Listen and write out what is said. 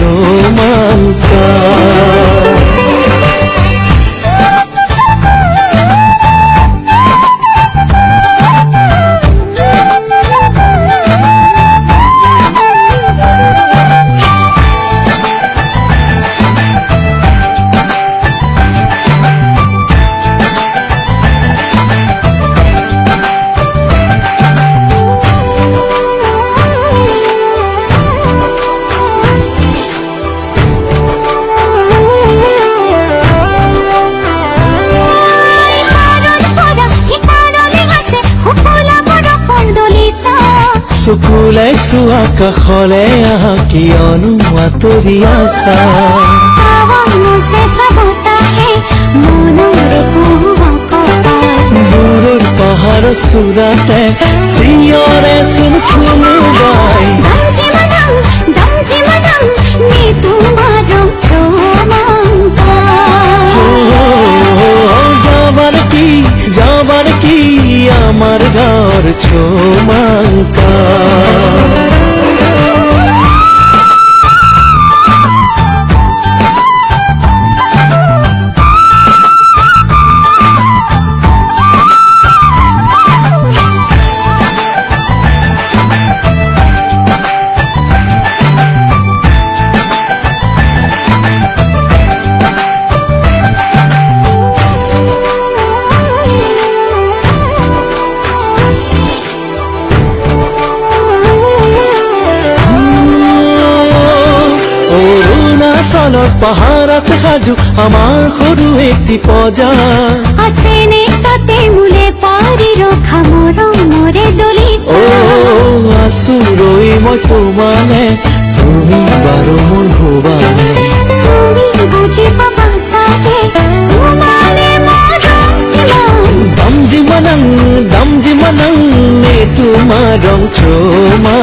চৌমাংকা চকুলে চোৱা কাষলে আহা কিয়নো আঁতৰি আছা দূৰৰ পাহাৰ চূড়াতে চিঞৰে চোন কোনোবাই যাবাৰ কি আমাৰ ঘৰ চৌমাংকা পাহাৰত সাজু আমাৰ সৰু এটি পজা আছেনে তাতে মোলে পাৰি ৰখা মৰমৰে দলিছা আছো ৰৈ মই তোমালে তুমি বাৰু মোৰ হোবালে তুমি বুজি পাবা চাগে তোমালে মৰম ইমান দম যিমানং এই তোমাৰ ৰং চৌমা